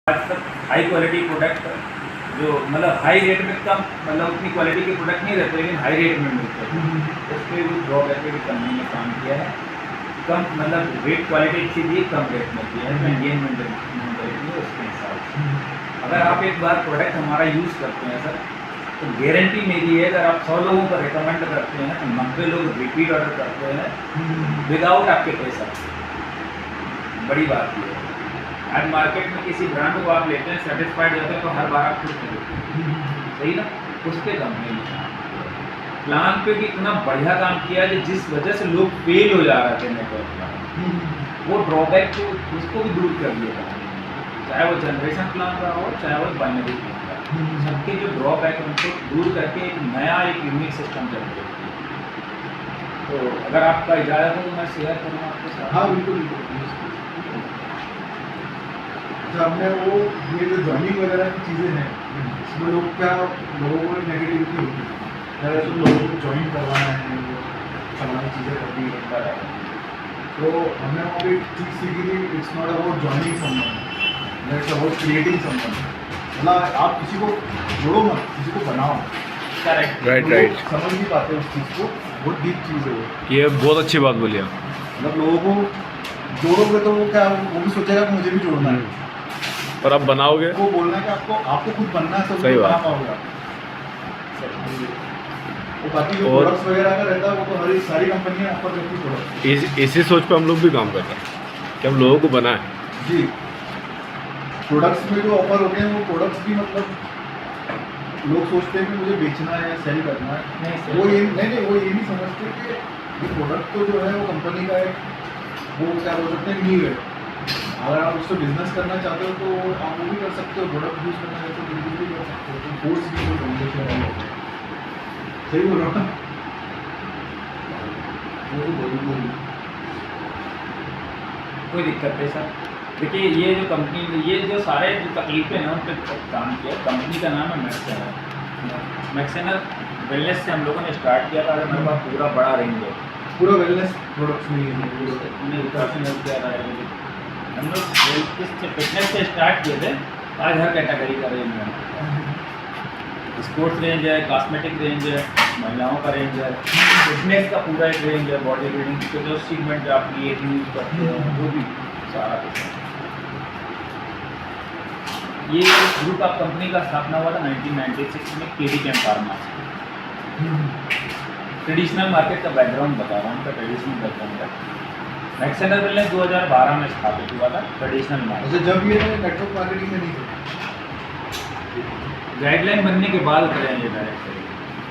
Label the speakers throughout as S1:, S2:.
S1: आज तक high quality product जो मतलब हाई रेट में कम मतलब उतनी क्वालिटी के प्रोडक्ट नहीं रहते लेकिन हाई रेट में मिलते हैं। उस पर भी ड्रॉबैक भी कंपनी ने काम किया है। कम मतलब रेट क्वालिटी अच्छी दी, कम रेट में किया है इंडियन मेंटेलिटी उसके हिसाब से। अगर आप एक बार प्रोडक्ट हमारा यूज़ करते हैं सर तो गारंटी मेरी है, अगर आप 100 लोगों को रिकमेंड करते हैं तो 90 लोग रिपीट ऑर्डर करते हैं विदाउट आपके पैसा। बड़ी बात ये है। आज मार्केट में किसी ब्रांड को आप लेते हैं, सेटिस्फाइड जाते हैं तो हर बार आप खुश खरीदते हैं, सही ना। उस पर कंपनी ने प्लान पे भी इतना बढ़िया काम किया है जिस वजह से लोग फेल हो जा रहे थे नेटवर्क पर, वो ड्रॉबैक को उसको भी दूर कर दिया, चाहे वो जनरेशन प्लान रहा हो चाहे वो बाइनरी प्लान रहा हो। सबके जो ड्रॉबैक है उनको दूर करके एक नया एक यूनिक सिस्टम चल रहा है। तो अगर आपका इजाज़त हो तो मैं शेयर करूँ आपके साथ।
S2: हाँ बिल्कुल। अच्छा, हमने वो ये जो जॉइनिंग वगैरह की चीज़ें हैं इसमें लोगों को नेगेटिविटी होती है, अगर तो लोगों को ज्वाइन करवाना है, वो तमाम चीज़ें करनी है। तो हमने वहाँ पे चीज़ सीखी थी, it's not about joining someone, it's about creating someone. मतलब आप किसी को जोड़ो मत, किसी को बनाओ।
S1: Correct,
S3: right.
S2: समझ नहीं पाते उस चीज़ को, बहुत डीप चीज़ है वो।
S3: ये बहुत अच्छी बात बोली आप।
S2: मतलब लोगों को जोड़ोगे तो वो क्या, वो भी सोचेगा कि मुझे भी जोड़ना है।
S3: और आप बनाओगे
S2: वो बोलना है कि आपको खुद बनना है, तो
S3: सही
S2: बना
S3: बात।
S2: पाओगे आप। वो बाकी जो
S3: और
S2: प्रोडक्ट्स वगैरह का रहता है वो तो हर सारी कंपनियां ऑफर करती है प्रोडक्ट।
S3: इसी सोच पे हम लोग भी काम कर रहे हैं कि हम लोगों को बनाएं।
S2: जी, प्रोडक्ट्स में जो ऑफर होते हैं वो प्रोडक्ट्स भी मतलब लोग सोचते हैं कि मुझे बेचना है या सेल करना है, वो ये नहीं समझते कि ये प्रोडक्ट तो जो है वो कंपनी का है, वो क्या बोल सकते हैं नीड है। अगर आप उससे बिजनेस करना चाहते हो तो आप वो भी कर सकते हो, प्रोडक्ट यूज़ करना चाहते हो तो बिल्कुल भी कर सकते हो, तो फोर्स भी कोई कम्युनिकेशन है। सही बोल रहा हूँ ना?
S1: कोई दिक्कत नहीं सर। देखिए ये जो कंपनी, ये जो सारे जो तकलीफें हैं उन पर काम किया। कंपनी का नाम है मैक्सेनर। मैक्सेनर वेलनेस से हम लोगों ने स्टार्ट किया था। हमारे पास पूरा बड़ा रेंज है,
S2: पूरा वेलनेस प्रोडक्ट्स में ही है।
S1: हम लोग फिटनेस से स्टार्ट किए थे, आज हर कैटेगरी का रेंज है। स्पोर्ट्स रेंज है, कॉस्मेटिक रेंज है, महिलाओं का रेंज है, फिटनेस का पूरा एक रेंज है, बॉडी बिल्डिंग के जो सीगमेंट आप ये यूज करते हैं वो भी सारा कुछ है। ये ग्रुप ऑफ कंपनी का स्थापना हुआ था 1996 में केडी केम फार्मा से। ट्रेडिशनल मार्केट का बैकग्राउंड बता रहा हूँ, उनका ट्रेडिशनल बैकग्राउंड है। मैक्सेनर वेलनेस 2012 में स्थापित हुआ था ट्रेडिशनल मार्केट।
S2: अच्छा, जब ये नेटवर्क मार्केटिंग में नहीं थे,
S1: गाइडलाइन बनने के बाद करेंगे डायरेक्ट।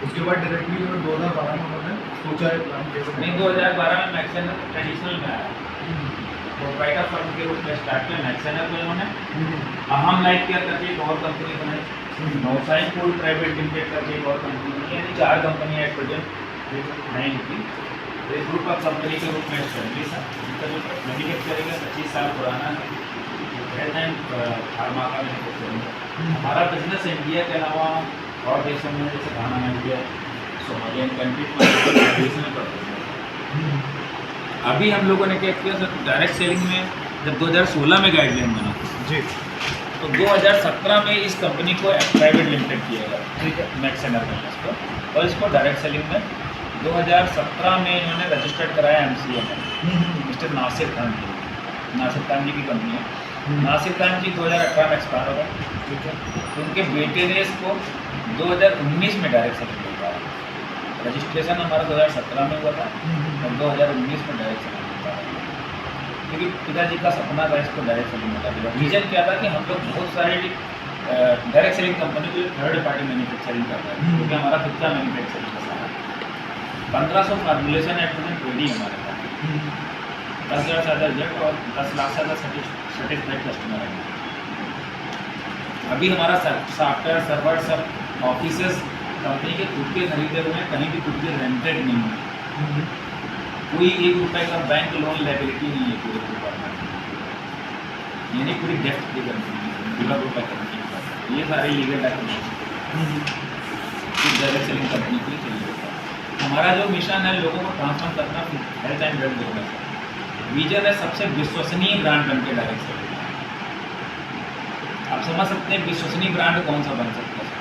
S2: उसके बाद डायरेक्टली 2012 में उन्होंने सोचा है प्लान कैसे
S1: नहीं, 2012 में मैक्सेनर ट्रेडिशनल में आया, प्रोप्राइटर फर्म के रूप में स्टार्ट किया मैक्सेनर को। इन्होंने अहम लाइफ केयर करके एक और कंपनी बनाई, नौसाइन फूड प्राइवेट लिमिटेड करके एक और कंपनी बनाई, यानी 4 कंपनी एट प्रेजेंट नहीं थी। तो इस ग्रुप ऑफ कंपनी के रूप में एस्टेब्लिश है। इसका जो मैन्युफैक्चरिंग है 25 साल पुराना है। फार्मा का मैन्युफैक्चरिंग है। हमारा बिजनेस इंडिया के अलावा और देशों में जैसे घाना इंडिया, सोमालियन कंट्री में अभी हम लोगों ने क्या किया सर, डायरेक्ट सेलिंग में जब 2016 में गाइडलाइन बना
S2: जी,
S1: तो 2017 में इस कंपनी को प्राइवेट लिमिटेड किया गया, ठीक है, मैक्सेनर वेलनेस को। और इसको डायरेक्ट सेलिंग में 2017 में इन्होंने रजिस्टर्ड कराया MCA में, मिस्टर नासिर खान जी की कंपनी है। नासिर खान जी 2018 में एक्सपायर हो गए, ठीक है। तो उनके बेटे ने इसको 2019 में डायरेक्ट सेलिंग में पाया। रजिस्ट्रेशन हमारा 2017 में हुआ था और 2019 में डायरेक्ट सेलिंग होता है, क्योंकि पिताजी का सपना था इसको डायरेक्ट सेलिंग होता है। रीज़न क्या था कि हम लोग बहुत सारे डायरेक्ट सेलिंग कंपनी को थर्ड पार्टी मैन्युफैक्चरिंग कर रहे हैं, क्योंकि हमारा खुद का मैन्युफैक्चरिंग का सारा 1500 फार्मूलेशन एट प्रेजेंट रेडी हमारे पास, 10,000 से ज़्यादा रिजल्ट और 10 लाख से ज़्यादा सेटिस्फाइड कस्टमर है। अभी हमारा सॉफ्टवेयर सर्वर सब ऑफिसेस कंपनी के खुद के खरीदे हुए हैं, कहीं भी खुद के रेंटेड नहीं है। कोई 1 रुपये का बैंक लोन लायबिलिटी नहीं है पूरे ग्रुप में, यानी पूरी डेफ्ट की कंपनी है, रुपये कंपनी। ये सारे legal document direct selling company के लिए चाहिए होता है। हमारा जो मिशन है लोगों को ट्रांसफर करना, health and wealth business vision है, सबसे विश्वसनीय ब्रांड बन के डायरेक्ट सेलिंग। आप समझ सकते हैं विश्वसनीय ब्रांड कौन सा बन सकता है।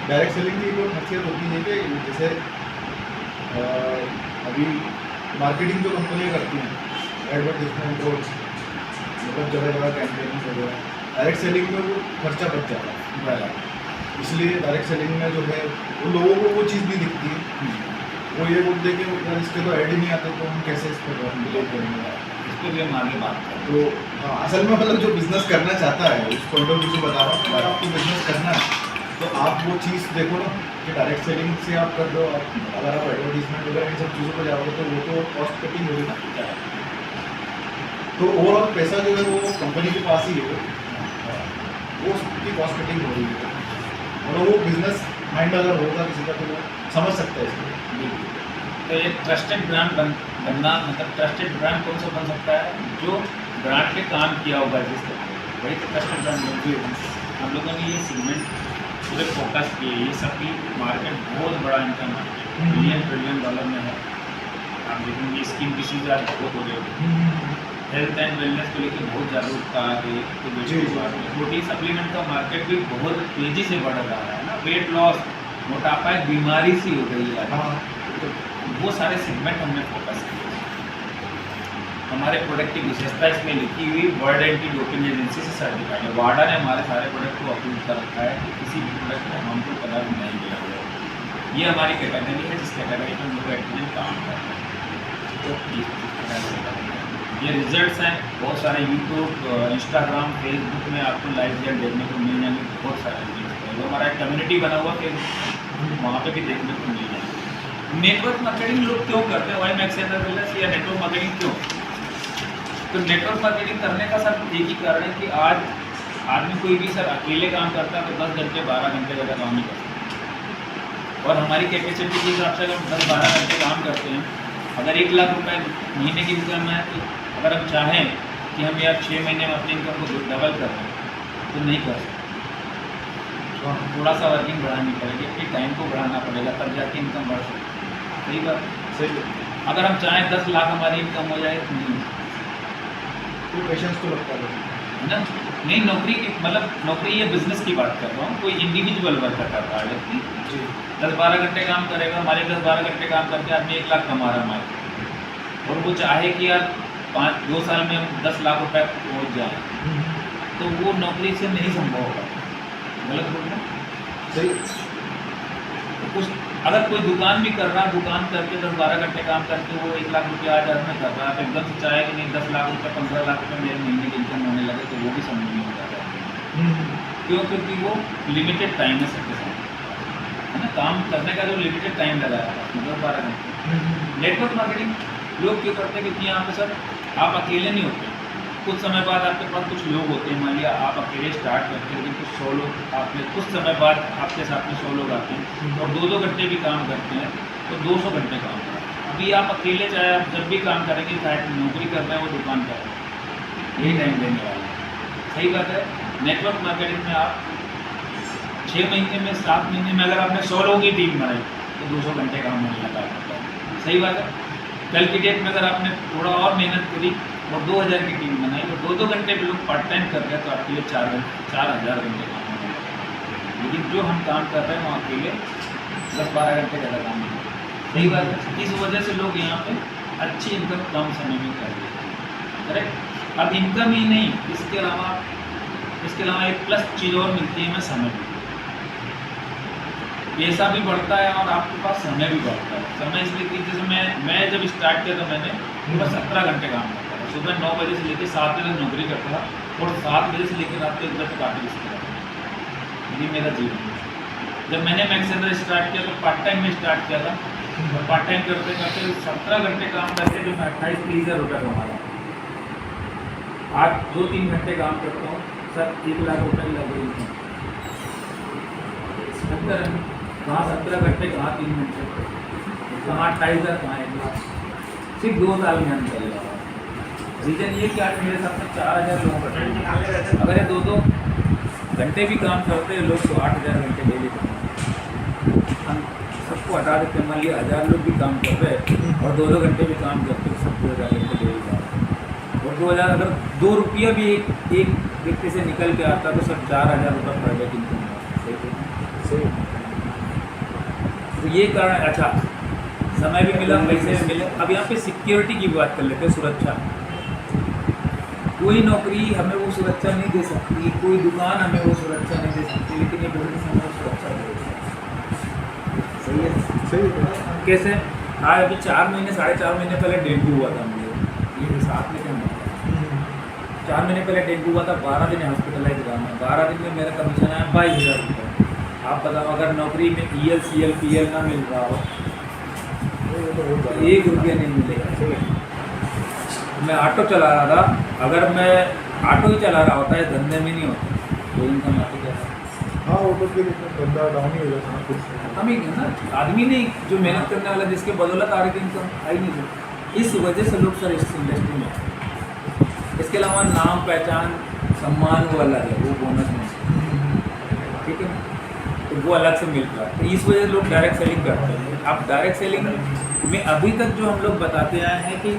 S2: डायरेक्ट सेलिंग की कोई खासियत होती है कि जैसे अभी मार्केटिंग जो कंपनियाँ करती हैं, एडवर्टाइजमेंट और मतलब जगह जगह कैंपेनिंग वगैरह, डायरेक्ट सेलिंग में वो खर्चा बच जाता है, इसलिए डायरेक्ट सेलिंग में जो है वो लोगों को वो चीज़ भी दिखती है, वो ये बोलते हैं कि यार इसके तो ऐड ही नहीं आते तो हम कैसे इस पर बिलीव करेंगे।
S1: इस पर भी हम आगे बात करें।
S2: तो हाँ, असल में मतलब जो बिज़नेस करना चाहता है उस पॉइंट ऑफ व्यू से बता रहा हूँ, अगर आपको बिज़नेस करना है तो आप वो चीज़ देखो ना कि डायरेक्ट सेलिंग से आप कर दो, अगर आप एडवर्टीजमेंट वगैरह इन सब चीज़ों पर जाओगे तो वो तो कॉस्ट कटिंग होगी ना, तो ओवरऑल पैसा जो है वो कंपनी के पास ही है, वो उसकी कॉस्ट कटिंग हो रही है, और वो बिजनेस माइंड अगर होगा किसी का तो वो समझ सकता है इसको।
S1: तो एक ट्रस्टेड ब्रांड बनना मतलब ट्रस्टेड ब्रांड कौन सा बन सकता है, जो ब्रांड पे काम किया होगा जिससे, वही तो ट्रस्टेड ब्रांड बनती है। हम लोगों ने ये सेगमेंट पूरे फोकस किए, ये सब की मार्केट बहुत बड़ा इनका मार्केट $1 ट्रिलियन में है। आप देखेंगे स्किन डिसीज आज बहुत हो रहे हैं, हेल्थ एंड वेलनेस को लेकर बहुत जागरूकता आ गई, तो प्रोटीन सप्लीमेंट का मार्केट भी बहुत तेज़ी से बढ़ रहा है ना, वेट लॉस, मोटापा एक बीमारी सी हो गई है, तो वो सारे सेगमेंट हमने फोकस किए। हमारे प्रोडक्ट की विशेषता इसमें लिखी हुई वर्ल्ड एंटी डोपिंग एजेंसी से सर्टिफाइड है, वाडा ने हमारे सारे प्रोडक्ट को अप्रूव कर रखा है कि किसी भी प्रोडक्ट में हमको पदार्थ नहीं मिला हुआ है। ये हमारी कैटेगरी है जिस कैटेगरी में हम लोग एक्टिव काम कर रहे हैं। तो ये रिजल्ट्स हैं बहुत सारे, यूट्यूब, इंस्टाग्राम, फेसबुक में आपको लाइव रिजल्ट देखने को मिल जाएंगे, बहुत सारे रिजल्ट है। वो हमारा एक कम्युनिटी बना हुआ फेसबुक, वहाँ पे भी देखने को मिल जाएंगे। नेटवर्क मार्केटिंग लोग क्यों करते हैं, वाई मैक्स या नेटवर्क मार्केटिंग क्यों? तो नेटवर्क मार्केटिंग करने का सर एक ही कारण है कि आज आदमी कोई भी सर अकेले काम करता है तो 10 घंटे 12 घंटे ज़्यादा काम नहीं करता, और हमारी कैपेसिटी के हिसाब से अगर 10-12 घंटे काम करते हैं, अगर 1 लाख रुपए महीने की इनकम है, तो अगर हम चाहें कि हम यार 6 महीने में अपनी इनकम को डबल कर दें तो नहीं कर सकते, तो थोड़ा सा वर्किंग बढ़ानी पड़ेगी, अपनी टाइम को बढ़ाना पड़ेगा, तब जाके इनकम बढ़ सकती है। सही बात,
S2: सही।
S1: अगर हम चाहें 10 लाख हमारी इनकम हो जाए तो नहीं,
S2: तो पेशेंस तो लगता है
S1: ना। नहीं, नौकरी की मतलब नौकरी, ये बिजनेस की बात कर रहा हूँ, कोई इंडिविजुअल वर्कर करता है व्यक्ति,
S2: जी।
S1: 10-12 घंटे काम करेगा, हमारे 10-12 घंटे काम करके आदमी 1 लाख कमा रहा है, और वो चाहे कि यार 2 साल में हम 10 लाख रुपए पहुँच जाए, तो वो नौकरी से नहीं संभव होगा। गलत बोलना
S2: सही।
S1: तो कुछ अगर कोई दुकान भी कर रहा है, दुकान करके 10-12 घंटे काम करके वो 1 लाख रुपये आज में कर रहा है, तो एकदम से चाहे कि नहीं 10 लाख रुपये 15 लाख रुपये मेरे महीने की इनकम होने लगे, तो वो भी संभव नहीं हो जाता। क्यों? क्योंकि वो लिमिटेड टाइम है सबके साथ, है ना, काम करने का जो लिमिटेड टाइम लगाया है, मतलब 12 घंटे। नेटवर्क मार्केटिंग लोग क्यों करते हैं? क्योंकि यहाँ पे सर आप अकेले नहीं होते, कुछ समय बाद आपके पास कुछ लोग होते हैं। मान लिया आप अकेले स्टार्ट करते हैं, लेकिन कुछ 100 लोग आपके, कुछ समय बाद आपके साथ में 100 लोग आते हैं और 2-2 घंटे भी काम करते हैं, तो 200 घंटे काम करते हैं। अभी आप अकेले चाहे आप जब भी काम करेंगे, चाहे नौकरी कर रहे हैं वो दुकान कर रहे हैं, यही टाइम देने वाला है। सही बात है। नेटवर्क मार्केटिंग में आप 6 महीने में, 7 महीने में अगर आपने 100 लोगों की टीम बनाई तो 200 घंटे काम होने लगा है। सही बात है। कल की डेट में अगर आपने थोड़ा और मेहनत करी और 2000 की टीम बनाई और 2-2 घंटे भी लोग पार्ट टाइम कर रहे हैं, तो आपके लिए 4000 घंटे काम होने लगा। लेकिन जो हम काम कर रहे हैं वो अकेले 10-12 घंटे ज़्यादा काम नहीं करते। सही बात है। इस वजह से लोग यहाँ पे अच्छी इनकम कम समय में कर रहे हैं। करेक्ट। अब इनकम ही नहीं, इसके अलावा एक प्लस चीज़ और मिलती है, हमें समय भी, पैसा भी बढ़ता है और आपके पास समय भी बढ़ता है। समय इसलिए कि जैसे मैं जब स्टार्ट किया तो मैंने पूरा 17 घंटे काम करता था। सुबह 9 बजे से लेकर 7 बजे तक नौकरी करता था और 7 बजे से लेकर रात के 1 बजे तक आके करता था। ये मेरा जीवन है। जब मैंने मैक्सेंडर स्टार्ट किया तो पार्ट टाइम में स्टार्ट किया था, और पार्ट टाइम करते करते 17 घंटे काम करके जो मैं 28-30 हज़ार रुपये कमा रहा हूँ। आज 2-3 घंटे काम करता हूँ सर, 1 लाख रुपये लग गई। कहाँ 17 घंटे, कहाँ 3 घंटे, कहाँ 28,000, कहाँ 1 लाख, सिर्फ 2 साल में हम चले जा रहा है। रीज़न ये क्या है, मेरे साथ में 4000 लोग करते हैं। अगर ये 2-2 घंटे भी काम करते हैं लोग तो 8000 घंटे डेली करते। हम सबको हटा देते हैं, मान लिया 1000 लोग भी काम कर रहे हैं और 2-2 घंटे भी काम करते हैं, सब 2000 घंटे डेली काम। और 2000 अगर 2 रुपया भी एक व्यक्ति से निकल के आता तो सब 4,000 रुपये पर डे की इनकम है।
S2: सही।
S1: तो ये कारण, अच्छा समय भी मिला, पैसे भी मिले। अब यहाँ पे सिक्योरिटी की बात कर लेते हैं, सुरक्षा। कोई नौकरी हमें वो सुरक्षा नहीं दे सकती, कोई दुकान हमें वो सुरक्षा नहीं दे सकती, लेकिन ये बिजनेस हमें वो सुरक्षा दे सकती है। सही है।
S2: सही है।
S1: कैसे? आज अभी 4 महीने 4.5 महीने पहले डेंगू हुआ था मुझे, ये हिसाब में क्या होता है। 4 महीने पहले डेंगू हुआ था, 12 दिन हॉस्पिटलाइज रहा मैं। 12 दिन में मेरा कमीशन आया 22,000 रुपये। आप बताओ, अगर नौकरी में EL CL PL ना मिल रहा हो, 1 रुपया नहीं मिलेगा। मैं ऑटो चला रहा था, अगर मैं ऑटो ही चला रहा होता है, धंधे में नहीं होता तो इनकम आती क्या?
S2: हाँ, ऑटो के लिए धंधा डाउन ही हो जाता है कुछ।
S1: हम ही ना, आदमी नहीं जो मेहनत करने वाला, जिसके बदौलत आ रही थी इनकम आई नहीं थी। इस वजह से लोग सर इस इंडस्ट्री में। इसके अलावा नाम पहचान सम्मान वो अलग है, वो बोनस में, ठीक है, तो वो अलग से मिल रहा है। तो इस वजह से लोग डायरेक्ट सेलिंग करते हैं। अब डायरेक्ट सेलिंग में अभी तक जो हम लोग बताते आए हैं कि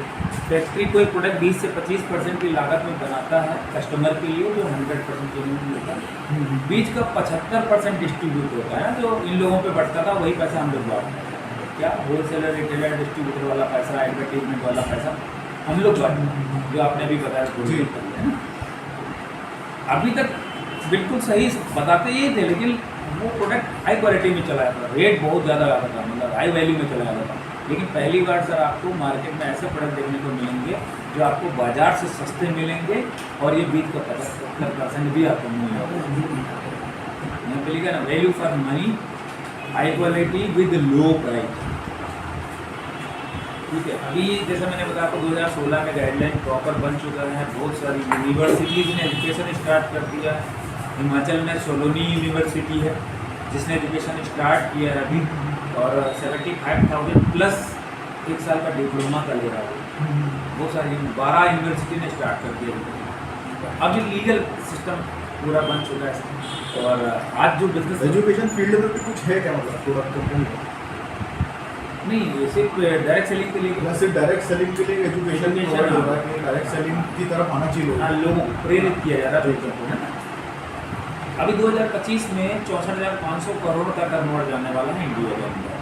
S1: फैक्ट्री कोई प्रोडक्ट 20 से 25% की लागत में बनाता है कस्टमर के लिए, जो 100% के लिए मिलता है। बीच का 75% डिस्ट्रीब्यूट होता है, जो इन लोगों पे बढ़ता था वही पैसा हम लोग बांटते हैं। क्या होलसेलर, रिटेलर, डिस्ट्रीब्यूटर वाला पैसा, एडवर्टीजमेंट वाला पैसा हम लोग बांटते हैं, जो आपने अभी बताया थोड़ी देर पहले, है ना। अभी तक बिल्कुल सही बताते ही थे, लेकिन वो प्रोडक्ट हाई क्वालिटी में चला जाता था, रेट बहुत ज़्यादा आता था, मतलब हाई वैल्यू में चला जाता था। लेकिन पहली बार सर आपको मार्केट में ऐसे प्रोडक्ट देखने को मिलेंगे जो आपको बाज़ार से सस्ते मिलेंगे, और ये 20 का 75% भी आपको मिलेगा। यहाँ पे लिखा ना, value for money, high quality with low price, ठीक है। अभी जैसे मैंने बताया आपको 2016 में गाइडलाइन प्रॉपर बन चुका है। बहुत सारी यूनिवर्सिटीज़ ने एजुकेशन स्टार्ट कर दिया है। हिमाचल में सोलोनी यूनिवर्सिटी है जिसने एजुकेशन स्टार्ट किया है अभी, और 75,000 प्लस 1 साल का डिप्लोमा का ले रहा है। बहुत सारी 12 यूनिवर्सिटी ने स्टार्ट कर दिया। अभी लीगल सिस्टम पूरा बन चुका है। और आज जो बिजनेस
S2: एजुकेशन फील्ड में भी कुछ है क्या, मतलब प्रोडक्ट कंपनी
S1: नहीं, सिर्फ डायरेक्ट सेलिंग के लिए,
S2: सिर्फ डायरेक्ट सेलिंग के लिए एजुकेशन प्रोवाइड हो रहा है कि डायरेक्ट सेलिंग की तरफ आना चाहिए
S1: लोगों को प्रेरित किया जा रहा है लोगों को, है ना। अभी 2025 में 64,500 करोड़ का टर्नओवर जाने वाला है इंडिया के अंदर।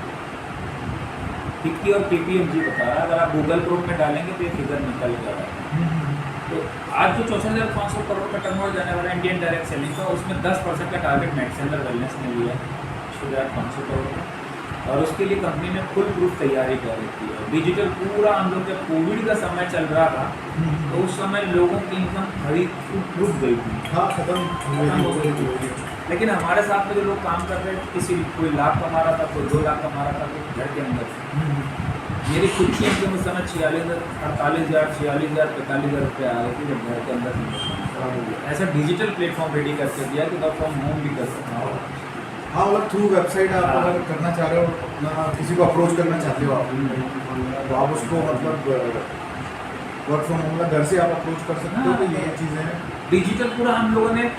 S1: फिक्की और KPMG बता रहा है, अगर आप गूगल क्रोम में डालेंगे तो ये फिगर निकल जा रहा है। तो आज जो 64,500 करोड़ का टर्नओवर जाने वाला है इंडियन डायरेक्ट सेलिंग का, उसमें 10% का टारगेट मैक्सेंडर वेलनेस ने लिया है 64,500 करोड़ का, और उसके लिए कंपनी ने फुल प्रूफ तैयारी कर रखी है। डिजिटल पूरा, हम लोग जब कोविड का समय चल रहा था तो उस समय लोगों की इनकम खरीद रुक गई थी।
S2: हाँ, खत्म हो गई।
S1: लेकिन हमारे साथ में जो लोग काम कर रहे थे, किसी कोई लाख कमा रहा था, कोई 2 लाख कमा रहा था, कोई घर के अंदर। मेरी खुद की इनकम उस समय 48,000, 46,000, 45,000 रुपये आ रहे थे जब घर के अंदर खराब हो गया। ऐसा डिजिटल प्लेटफॉर्म रेडी करके दिया कि वर्क फ्रॉम होम भी कर सकता हो।
S2: हाँ, मतलब थ्रू वेबसाइट आप अगर करना चाह रहे हो, अपना किसी को अप्रोच करना चाहते हो आप, तो आप उसको मतलब वर्क फ्रॉम होम घर से आप अप्रोच कर सकते हो। तो ये चीज़ें हैं
S1: डिजिटल पूरा हम लोगों ने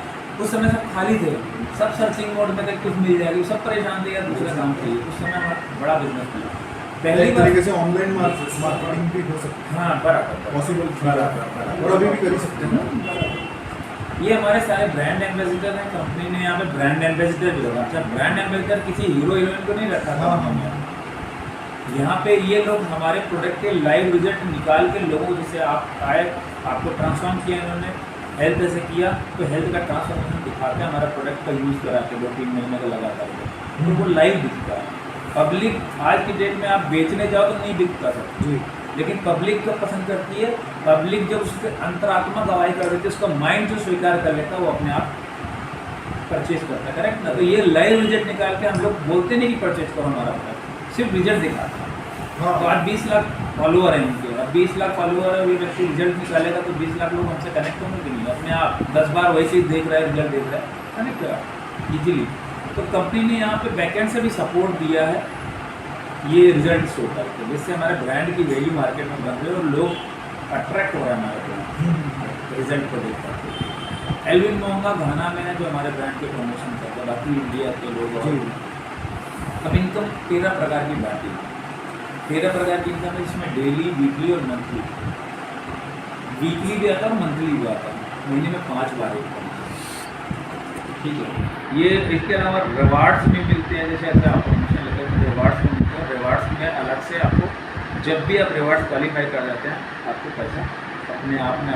S1: उस समय सब खाली थे, सब सर्चिंग मोड में तक कुछ मिल जाएगी, सब परेशान थे यार, दूसरा काम चाहिए। उस समय हमारा बड़ा बिजनेस था। पहली
S2: तरीके से ऑनलाइन मार्केटिंग भी हो सकती है।
S1: हाँ, बराबर
S2: पॉसिबल, और अभी भी कर सकते हैं।
S1: ये हमारे सारे ब्रांड एम्बेसडर हैं। कंपनी ने यहाँ पे ब्रांड एम्बेसडर भी रखा। अच्छा, ब्रांड एम्बेसडर किसी हीरो हीरोइन को नहीं रखा था। यहाँ पे ये लोग हमारे प्रोडक्ट के लाइव रिजल्ट निकाल के लोगों, जैसे आप आए, आपको ट्रांसफॉर्म किया इन्होंने, हेल्थ ऐसे किया तो हेल्थ का ट्रांसफॉर्मेशन दिखाते हैं हमारा प्रोडक्ट का यूज़ करा के 2-3 महीने का लगातार, तो वो लाइव दिखता है। पब्लिक आज की डेट में आप बेचने जाओ तो नहीं बिकता सर जी, लेकिन पब्लिक को पसंद करती है। पब्लिक जब उसके अंतरात्मा गवाही कर देती है, उसका माइंड जो स्वीकार कर लेता है वो अपने आप परचेज करता है, करेक्ट ना। तो ये लाइव रिजल्ट निकाल के हम लोग बोलते नहीं कि परचेज करो हमारा प्रोडक्ट, सिर्फ रिजल्ट दिखाता है। हाँ। तो आज 20 लाख फॉलोअर हैं इनके, अब 20 लाख फॉलोअर है, ये व्यक्ति रिजल्ट निकालेगा तो 20 लाख लोग हमसे कनेक्ट होंगे कि नहीं, अपने आप 10 बार वही चीज़ देख रहा है, रिजल्ट देख रहा है, कनेक्ट करा ईजिली। तो कंपनी ने यहाँ पे बैकएंड से भी सपोर्ट दिया है ये रिजल्ट शो करके, जिससे हमारे ब्रांड की वैल्यू मार्केट में बन रही है और लोग अट्रैक्ट हो रहे हैं हमारे रिजल्ट को देख करके। एल्विन मोहंगा घाना में है जो हमारे ब्रांड के प्रमोशन करते हैं, बाकी इंडिया के लोग। अब इनकम 13 प्रकार की बात है, 13 प्रकार की इनकम है, जिसमें डेली, वीकली और मंथली। वीकली भी आता है और मंथली भी आता है। महीने में 5 बार एक करना है। ठीक है, ये इसके अलावा रिवार्ड्स भी मिलते हैं, जैसे अगर आप प्रमोशन लेते हैं रिवार्ड्स भी मिलते हैं। रिवार्ड्स में अलग से आपको जब भी आप रिवार्ड्स क्वालिफाई कर जाते हैं आपको पैसा अपने आप में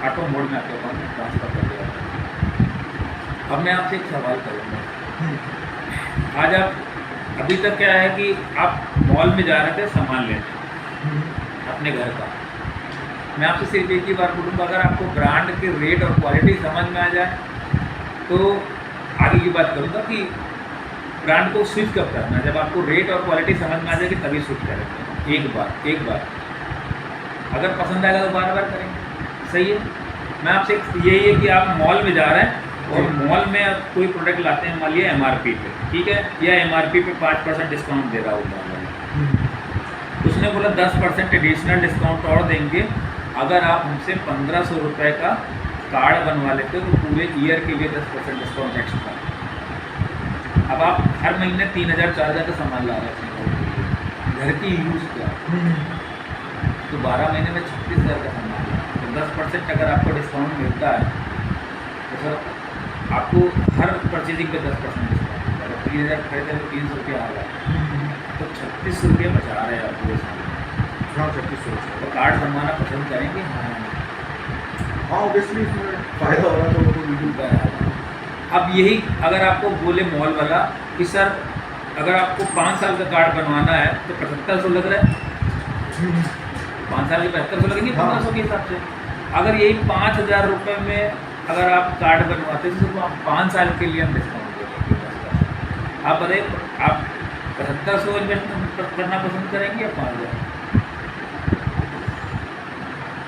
S1: ऑटो मोड में आपके अकाउंट में ट्रांसफ़र कर दिया जाता है। अब मैं आपसे एक सवाल करूँगा, आज आप अभी तक क्या है कि आप मॉल में जा रहे थे सामान लेने अपने घर का, मैं आपसे सिर्फ एक ही बार बोलूँगा, अगर आपको ब्रांड के रेट और क्वालिटी समझ में आ जाए तो आगे की बात करूँगा कि ब्रांड को स्विच कब करना है। जब आपको रेट और क्वालिटी समझ में आ जाएगी तभी स्विच करेंगे। एक बार अगर पसंद आएगा तो बार बार करेंगे। सही है, मैं आपसे यही है कि आप मॉल में जा रहे हैं और मॉल में आप कोई प्रोडक्ट लाते हैं, मान लिया MRP पे, ठीक है, या MRP पे 5% डिस्काउंट दे रहा होगा, उसने बोला 10% एडिशनल डिस्काउंट और देंगे अगर आप हमसे 1500 रुपये का कार्ड बनवा लेते हो तो पूरे ईयर के लिए 10% डिस्काउंट एक्स्ट्रा। अब आप हर महीने 3000-4000 का सामान ला रहे हैं घर की यूज़ का, तो 12 महीने में 36,000 का सामान ला, तो 10% अगर आपको डिस्काउंट मिलता है तो सर आपको हर परचेजिंग पे 10% डिस्काउंट मिलता है। 3000 खरीदे तो 300 रुपये आ रहा है, तो 36 रुपये बचा रहे हैं आप पूरे साल।
S2: हाँ 3600।
S1: तो कार्ड बनवाना पसंद करेंगे?
S2: हाँ ऑब्वियसली इसमें फ़ायदा हो रहा है तो वो तो बिल्कुल
S1: हाँ। अब यही अगर आपको बोले मॉल वाला कि सर अगर आपको 5 साल का कार्ड बनवाना है तो 7500 लग रहा है, 5 साल के 7500 लगेंगे 1500 के हिसाब से। अगर यही 5000 रुपये में अगर आप कार्ड बनवाते हैं तो आप 5 साल के लिए हम डिस्काउंट देंगे। आप बताइए, आप 7500 इन्वेस्टमेंट करना पसंद करेंगे या 5000?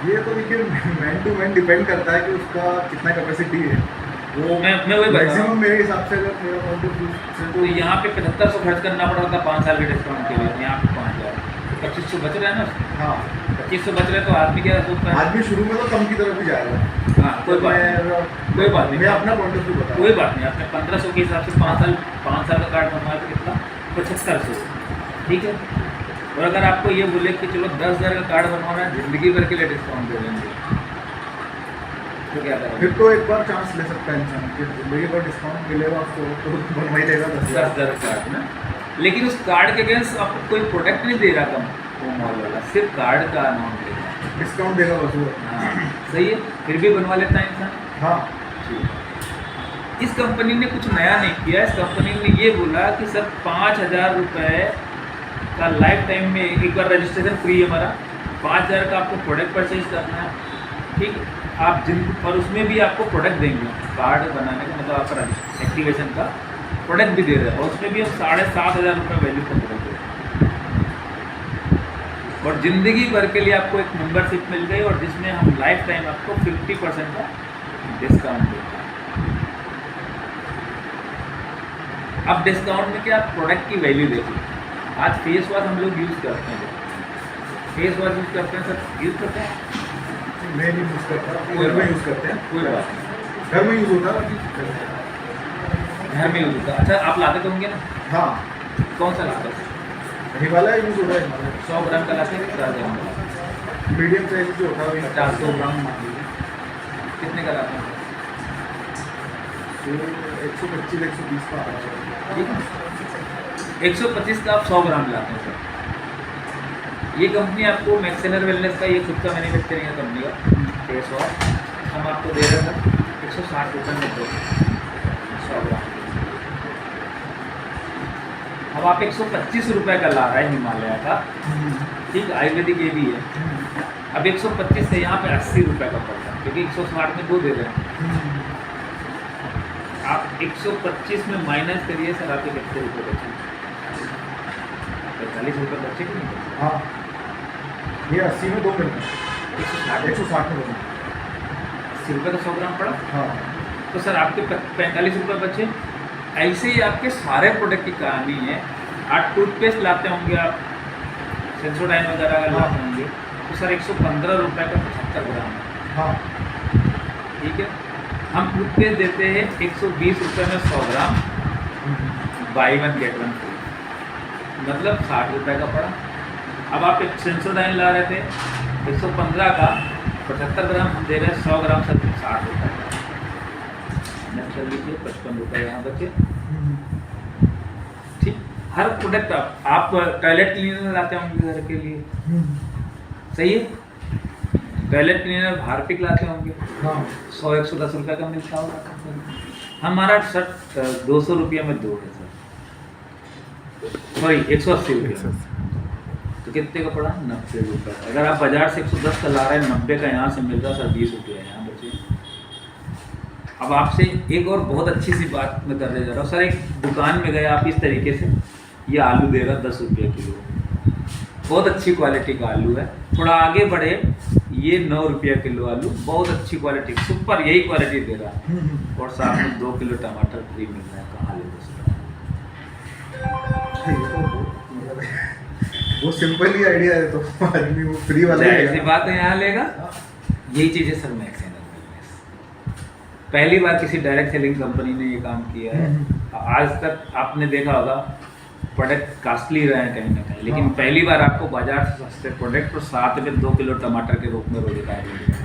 S2: ये तो देखिए मैन टू मैन डिपेंड करता है कि उसका कितना कैपेसिटी है।
S1: वो मैं वही बता रहा
S2: मैक्सिमम
S1: हूँ।
S2: मेरे हिसाब से अगर मेरा पॉइंट ऑफ व्यू से
S1: तो यहाँ पे 7500 खर्च करना पड़ रहा था 5 साल के डिस्काउंट के लिए, यहाँ पे 5000, तो 2500 बच रहा है ना।
S2: हाँ
S1: 2500 बच रहे तो आदमी क्या सोचता है?
S2: आदमी शुरू में तो कम की तरफ ही जाएगा।
S1: हाँ कोई बात नहीं, कोई बात नहीं,
S2: मैं अपना पॉइंट ऑफ व्यू बता
S1: कोई बात नहीं। आपने 1500 के हिसाब से 5 साल का कार्ड बनवाया तो कितना? 7500, ठीक है। और अगर आपको ये बोले कि चलो 10,000 का कार्ड बनवाना है, ज़िंदगी भर के लिए डिस्काउंट दे देंगे, तो क्या करेंगे?
S2: फिर तो एक बार चांस ले सकता है इंसान कि जिंदगी भर डिस्काउंट मिलेगा उसको तो बनवा ही लेगा 10,000।
S1: 10,000 कार्ड ना, लेकिन उस कार्ड के अगेंस्ट आपको कोई प्रोडक्ट नहीं दे रहा कम, वो मॉल वाला सिर्फ कार्ड का अमाउंट देगा,
S2: डिस्काउंट देगा बस वो।
S1: हाँ सही है, फिर भी बनवा लेता है इंसान।
S2: हाँ
S1: इस कंपनी ने कुछ नया नहीं किया, इस कंपनी ने ये बोला कि सर 5,000 रुपये का लाइफ टाइम में एक बार रजिस्ट्रेशन फ्री है हमारा, 5,000 का आपको प्रोडक्ट परचेज करना है, ठीक, आप और उसमें भी आपको प्रोडक्ट देंगे, कार्ड बनाने का मतलब आपका एक्टिवेशन का प्रोडक्ट भी दे रहे हैं, और उसमें भी हम 7,500 रुपये वैल्यू का प्रोडक्ट दे रहे हैं, और ज़िंदगी भर के लिए आपको एक मेंबरशिप मिल गई और जिसमें हम लाइफ टाइम आपको 50% का डिस्काउंट देते हैं। अब डिस्काउंट में क्या, प्रोडक्ट की वैल्यू देखिए। आज फेस वॉश हम लोग यूज़ करते हैं, फेस वॉश यूज़ करते हैं, सब यूज़ करते हैं,
S2: मैं नहीं यूज़ करता, घर में यूज़ करते हैं।
S1: कोई बात नहीं,
S2: घर में यूज़ होता है।
S1: घर में यूज़ होता है। अच्छा आप लाते तो होंगे ना,
S2: हाँ
S1: कौन सा लाते हैं?
S2: हिमालय यूज़ होता है।
S1: 100 ग्राम का लाते हैं, 50 ग्राम का?
S2: मीडियम साइज जो होता है
S1: 50-100 ग्राम मान लीजिए, कितने का लाते हैं?
S2: 125-120 का आता है।
S1: ठीक है, 125 का आप 100 ग्राम लाते हैं सर। ये कंपनी आपको मैक्सेनर वेलनेस का ये खुद का मैन्युफैक्चरिंग है कंपनी का फेस वॉश, हम आपको दे रहे हैं 160 रुपये में 100 ग्राम। अब आप 125 रुपये का ला रहे हैं हिमालय का, ठीक, आयुर्वेदिक ये भी है। अब 125 से यहाँ पे 80 रुपये का पड़ता है, क्योंकि 160 में 2 दे रहे हैं। आप 125 में माइनस करिए सर, आपके कितने रुपये बचे? 45 रुपये बचे कि नहीं बचे?
S2: हाँ ये 80 में 2 मिलते हैं, 160 में 2 मिलते हैं।
S1: 80 रुपये का 100 ग्राम पड़ा,
S2: हाँ
S1: तो सर आपके 45 रुपये बचे। ऐसे ही आपके सारे प्रोडक्ट की कहानी है। आप टूथपेस्ट लाते होंगे, आप सेंसोडाइन वगैरह अगर लाते होंगे तो सर 115 रुपये का 75 ग्राम है,
S2: हाँ
S1: ठीक है। हम टूथपेस्ट देते हैं 120 रुपये में 100 ग्राम, बाई 1 गेट 1 फ्री, मतलब 60 रुपये का पड़ा। अब आप एक सेंसोडाइन ला रहे थे 115 का, 75 ग्राम हम दे रहे हैं, 100 ग्राम सर 60 रुपये। नेट कर लीजिए, 55 रुपये यहाँ बचे। ठीक, हर प्रोडक्ट आप टॉयलेट क्लीनर लाते होंगे घर के लिए, सही है? टॉयलेट क्लीनर हार्पिक लाते होंगे,
S2: हाँ
S1: 100-110 रुपये का मिलता होगा। हमारा सर 200 रुपये में 2 है सर, सॉरी 180 रुपये। तो कितने का पड़ा? 90 रुपये। अगर आप बाजार से 110 का ला रहे हैं, 90 का यहाँ से मिल रहा है सर, 20 रुपये यहाँ बचे। अब आपसे एक और बहुत अच्छी सी बात मैं करने जा रहा हूँ सर। एक दुकान में गए आप, इस तरीके से ये आलू दे रहा 10 रुपये किलो, बहुत अच्छी क्वालिटी का आलू है। थोड़ा आगे बढ़े, ये 9 रुपये किलो आलू, बहुत अच्छी क्वालिटी, सुपर यही क्वालिटी दे रहा है, और साथ में 2 किलो टमाटर फ्री मिल रहा है। कहाँ ले
S2: वो सिंपल ही आइडिया है, तो आदमी वो फ्री वाला
S1: ऐसी बात है, यहाँ लेगा। यही चीज़ है सर मैक्स एनर्जी। पहली बार किसी डायरेक्ट सेलिंग कंपनी ने ये काम किया है। आज तक आपने देखा होगा प्रोडक्ट कॉस्टली रहे हैं कहीं ना कहीं, लेकिन पहली बार आपको बाजार से सस्ते प्रोडक्ट और साथ में 2 किलो टमाटर के रूप में रोजगार मिलेगा।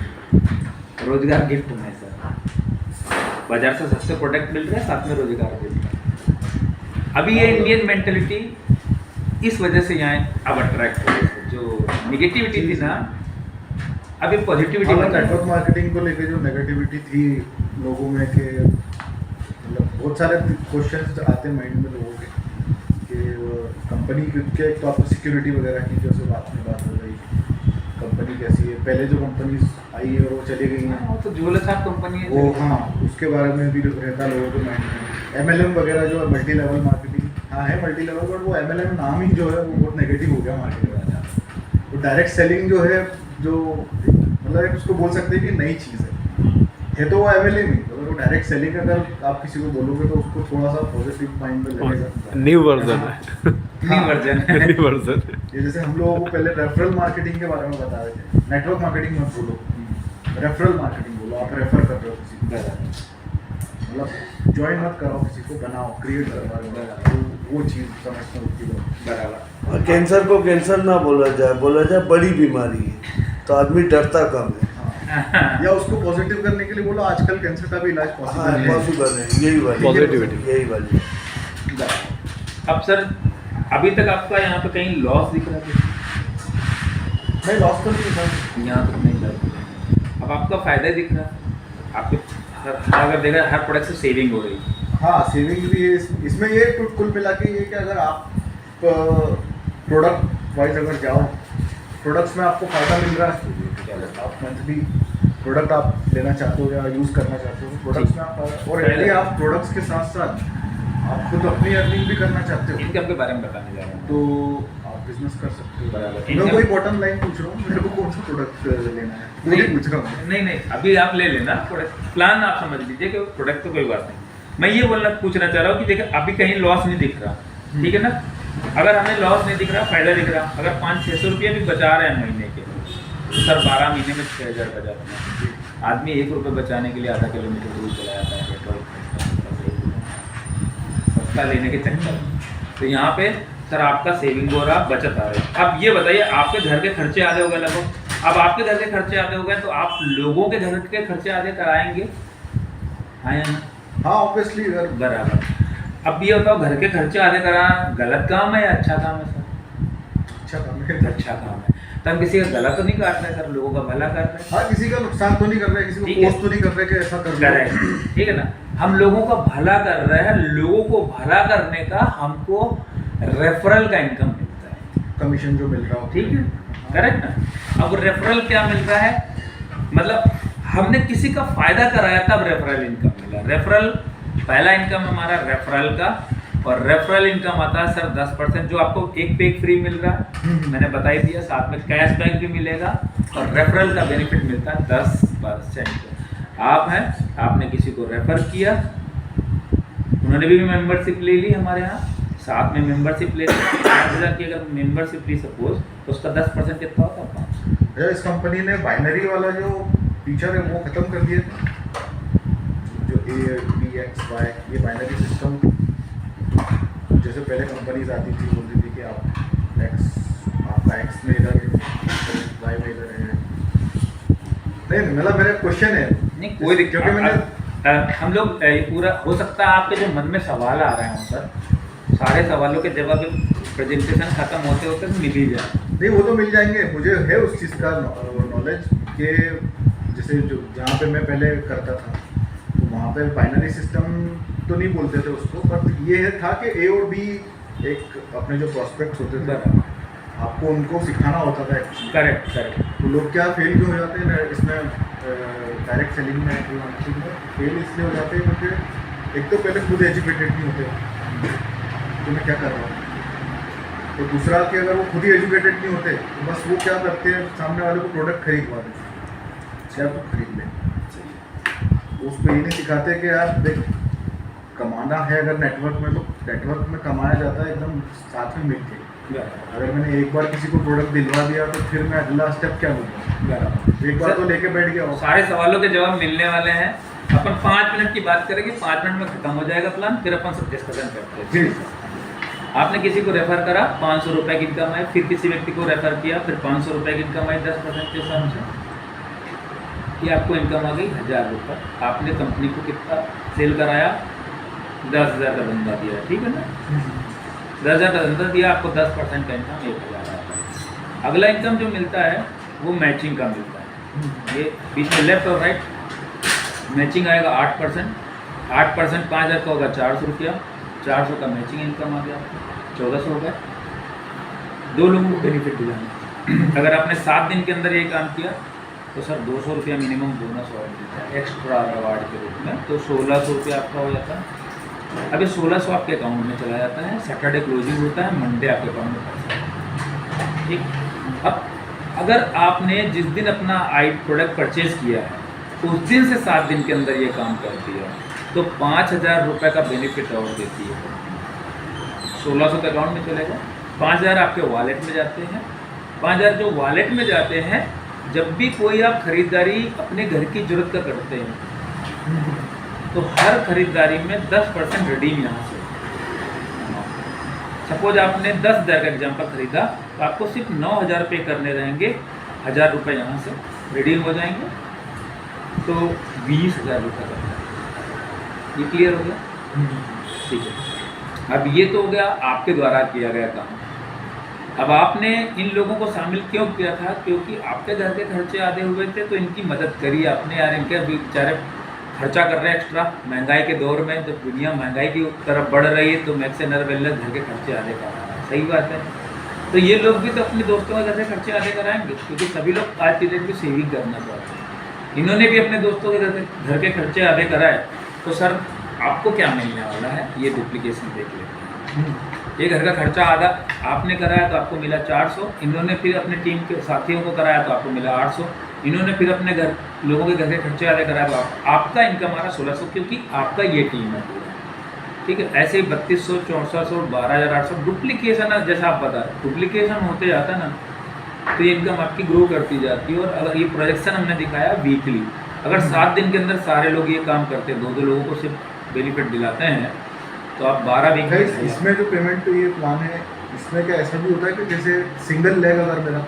S1: रोजगार गिफ्ट में सर, बाजार से सस्ते प्रोडक्ट मिल रहे हैं, साथ में रोजगार मिल रहा है। अभी ये इंडियन मेंटेलिटी इस वजह से यहाँ अब अट्रैक्ट हो रही है। जो निगेटिविटी थी ना, अभी पॉजिटिविटी में।
S2: नेटवर्क मार्केटिंग को लेकर जो नेगेटिविटी थी लोगों में, के मतलब बहुत सारे क्वेश्चंस आते हैं माइंड में लोगों के, कंपनी के एक तो आपको सिक्योरिटी वगैरह की जो से बात हो रही, कंपनी कैसी है, पहले जो कंपनीज आई है और वो चली गई हैं,
S1: तो झोले छाप कंपनी है
S2: वो, हाँ उसके बारे में भी रहता लोगों के माइंड में। MLM वगैरह जो मल्टी लेवल मार्केटिंग, हाँ है मल्टी लेवल, बट वो MLM नाम ही जो है वो बहुत नेगेटिव हो गया मार्केट में। तो डायरेक्ट सेलिंग जो है, जो मतलब एक उसको बोल सकते हैं कि नई चीज़ है तो वो MLM ही। अगर वो डायरेक्ट सेलिंग अगर आप किसी को बोलोगे तो उसको थोड़ा सा पॉजिटिव माइंड में लगेगा।
S3: न्यू वर्जन है,
S1: न्यू वर्जन है।
S3: New version.
S2: ये जैसे हम लोगों को पहले रेफरल मार्केटिंग के बारे में बता रहे थे, नेटवर्क मार्केटिंग मत बोलो, रेफरल मार्केटिंग बोलो। आप रेफर कर रहे हो किसी को, मतलब ज्वाइन मत कराओ किसी को, बनाओ, क्रिएट करवाओ, वो चीज़ समझना उसकी बराबर।
S4: और कैंसर को कैंसर ना बोला जाए बड़ी बीमारी है, तो आदमी डरता कम है।
S2: या उसको पॉजिटिव करने के लिए बोलो आजकल कैंसर का भी इलाज
S4: पॉसिबल है, यही वाली
S3: पॉजिटिविटी,
S4: यही वाली।
S1: अब सर अभी तक आपका यहाँ पे कहीं लॉस दिख रहा है?
S2: नहीं, लॉस तो नहीं था
S1: यहाँ तक नहीं लॉस। अब आपका फायदा दिख रहा है, आपके अगर देखा हर प्रोडक्ट से सेविंग हो रही है।
S2: हाँ, सेविंग भी है इसमें। ये कुल मिला के ये कि अगर आप प्रोडक्ट वाइज अगर जाओ, प्रोडक्ट्स में आपको फ़ायदा मिल रहा है, आप मंथली प्रोडक्ट आप लेना चाहते हो या यूज़ करना चाहते हो, प्रोडक्ट्स में आप, और यदि आप प्रोडक्ट्स के साथ साथ आप खुद अपनी अर्निंग भी करना चाहते हो,
S1: इनकम के बारे में बताने जा रहा हूँ,
S2: तो आप बिजनेस कर सकते हो।
S1: बराबर।
S2: मैं वही बॉटम लाइन पूछ रहा हूँ, मेरे को कौन सा प्रोडक्ट लेना है वही पूछ रहा हूँ।
S1: नहीं, अभी आप ले लेना प्रोडक्ट प्लान, आप समझ लीजिए कि प्रोडक्ट तो कोई बात नहीं। मैं ये पूछना चाह रहा हूँ कि देखिए अभी कहीं लॉस नहीं दिख रहा, ठीक है ना? अगर हमें लॉस नहीं दिख रहा, फायदा दिख रहा, अगर 500-600 रुपये भी बचा रहे हैं महीने के, तो सर 12 महीने में 6000 बचा रहे हैं। आदमी 1 रुपये बचाने के लिए आधा किलोमीटर दूर चला जाता है पेट्रोल सस्ता लेने के चक्कर में। तो यहाँ पे सर आपका सेविंग हो रहा, बचत आ रही है। अब ये बताइए, आपके घर के खर्चे आधे हो गए लगभग। अब आपके घर के खर्चे आधे हो गए, तो आप लोगों के घर के खर्चे आधे कराएंगे, हाँ या ना?
S2: हाँ, ऑब्वियसली
S1: बराबर। अब ये बताओ, घर के खर्चे आधे कराना गलत काम है या अच्छा काम है सर?
S2: अच्छा काम है।
S1: अच्छा काम है। तो हम किसी का गला तो नहीं काट रहे सर, लोगों का भला कर रहे हैं।
S2: हाँ, किसी का नुकसान तो नहीं कर रहे, किसी को पोस्ट तो नहीं कर रहे कि ऐसा कर रहे हैं,
S1: ठीक है ना? हम लोगों का भला कर रहे हैं। लोगों को भला करने का हमको रेफरल का इनकम मिलता है,
S2: कमीशन जो मिल रहा हो,
S1: ठीक है, करेक्ट ना? अब रेफरल क्या मिल रहा है, मतलब हमने किसी का फायदा कराया तब रेफरल इनकम मिला। रेफरल पहला इनकम हमारा रेफरल का, और रेफरल इनकम आता है सर 10%, जो आपको एक पे एक फ्री मिल रहा है, मैंने बता ही दिया। साथ में कैशबैक भी मिलेगा और रेफरल का बेनिफिट मिलता है 10%। आप हैं, आपने किसी को रेफर किया, उन्होंने भी मेंबरशिप ले ली हमारे यहाँ, साथ में मेंबरशिप ले ली 5000 की अगर मेंबरशिप ली सपोज, तो उसका 10% कितना होता है? 500।
S2: इस कंपनी ने बाइनरी वाला जो फीचर है वो खत्म कर दिया, जो A/B/X/Y ये बाइनरी सिस्टम। जैसे पहले कंपनीज आती थी, बोलती थी कि आपका X में इधर है, Y में इधर है, नहीं मतलब मेरा क्वेश्चन है
S1: नहीं कोई दिक्कत
S2: क्योंकि मैंने
S1: हम लोग पूरा हो सकता है आपके जो मन में सवाल आ रहे हैं सर, सारे सवालों के जवाब प्रेजेंटेशन खत्म होते होते मिल ही जाए।
S2: नहीं वो तो मिल जाएंगे, मुझे है उस चीज़ का नॉलेज कि जैसे जो जहाँ पे मैं पहले करता था तो वहाँ पे बाइनरी सिस्टम तो नहीं बोलते थे उसको, बट ये है था कि ए और बी एक अपने जो प्रोस्पेक्ट्स होते थे आपको उनको सिखाना होता था एक्चुअली।
S1: Correct correct.
S2: तो लोग क्या फेल क्यों हो जाते हैं इसमें डायरेक्ट सेलिंग में फ्रीलांसिंग में फेल इसलिए हो जाते हैं क्योंकि एक तो पहले खुद एजुकेटेड नहीं होते तो मैं क्या कर रहा हूँ, तो दूसरा कि अगर वो खुद ही एजुकेटेड नहीं होते तो बस वो क्या करते हैं सामने वाले को प्रोडक्ट खरीदवा देते हैं, क्या तो खरीद ले। उसको ये नहीं सिखाते कि यार देख कमाना है अगर नेटवर्क में तो नेटवर्क में कमाया जाता है एकदम साथ में मिलके। अगर मैंने एक बार किसी को प्रोडक्ट दिलवा दिया तो फिर मैं अगला स्टेप क्या लूँगा, एक बार तो लेके बैठ गया।
S1: सारे सवालों के जवाब मिलने वाले हैं। अपन 5 मिनट की बात करेंगे, 5 मिनट में खत्म हो जाएगा प्लान, फिर अपन सब डिस्कशन करते हैं।
S2: जी
S1: आपने किसी को रेफर करा 500 रुपये की इनकम है, फिर किसी व्यक्ति को रेफर किया फिर 500 रुपये की इनकम आई 10% के हिसाब से, ये आपको इनकम आ गई 1000 रुपये। आपने कंपनी को कितना सेल कराया, 10,000 का धंधा दिया, ठीक है ना, 10,000 का धंधा दिया, आपको 10% का इनकम 1,000 आता है। अगला इनकम जो मिलता है वो मैचिंग का मिलता है। ये बीच में लेफ्ट और राइट मैचिंग आएगा 8%, 8% 5,000 का होगा 400 रुपया, 400 का मैचिंग इनकम आ गया, 1400 हो गया। 2 लोगों को बेनिफिट दिलाना। अगर आपने 7 दिन के अंदर ये काम किया तो सर 200 रुपया मिनिमम बोनस और मिलता है एक्स्ट्रा अवार्ड के रूप में, तो 1,600 रुपया आपका हो जाता है। अभी 1,600 आपके अकाउंट में चला जाता है, सैटरडे क्लोजिंग होता है, मंडे आपके अकाउंट में पैसा आता है, ठीक। अब अगर आपने जिस दिन अपना प्रोडक्ट परचेज किया है उस दिन से 7 दिन के अंदर ये काम कर दिया तो 5,000 रुपये का बेनिफिट और देती है। 1,600 के अकाउंट में चलेगा, 5,000 आपके वॉलेट में जाते हैं। 5,000 जो वॉलेट में जाते हैं, जब भी कोई आप खरीदारी अपने घर की जरूरत का करते हैं तो हर खरीदारी में 10% रिडीम यहाँ से। सपोज आपने 10,000 का एग्जाम्पल खरीदा तो आपको सिर्फ 9,000 पे करने रहेंगे, 1,000 रुपये यहाँ से रिडीम हो जाएंगे, तो 20,000 रुपये का। ये क्लियर हो गया, ठीक है। अब ये तो हो गया आपके द्वारा किया गया काम। अब आपने इन लोगों को शामिल क्यों किया था, क्योंकि आपके घर के खर्चे आधे हुए थे तो इनकी मदद करी आपने। यार इनके बेचारे खर्चा कर रहे हैं एक्स्ट्रा, महंगाई के दौर में जब दुनिया महंगाई की तरफ बढ़ रही है तो मैक्स एंड वेलनेस घर के खर्चे आधे कर रहा है, सही बात है। तो ये लोग भी तो अपने दोस्तों के घर से खर्चे आधे कराएंगे, क्योंकि सभी लोग आज की डेट में सेविंग करना चाहते हैं। इन्होंने भी अपने दोस्तों के घर के खर्चे आधे कराए, तो सर आपको क्या मिलने वाला है ये डुप्लीकेशन देख लेते हैं। ये घर का खर्चा आधा आपने कराया तो आपको मिला 400, इन्होंने फिर अपने टीम के साथियों को कराया तो आपको मिला 800, इन्होंने फिर अपने घर लोगों के घर के खर्चे आधे कराया तो आपका इनकम आ रहा 1,600, क्योंकि आपका ये टीम है पूरा, ठीक है। ऐसे ही 3,200, 4,400, 12,800 डुप्लीकेशन है। जैसा आप बता रहे डुप्लीकेशन होते जाता ना तो ये इनकम आपकी ग्रो करती जाती है। और अगर ये प्रोजेक्शन हमने दिखाया वीकली, अगर 7 दिन के अंदर सारे लोग ये काम करते हैं, 2-2 लोगों को सिर्फ बेनिफिट दिलाते हैं, तो आप 12 वीक में
S2: इसमें जो पेमेंट ये प्लान है इसमें क्या ऐसा भी होता है कि जैसे सिंगल लेग अगर मेरा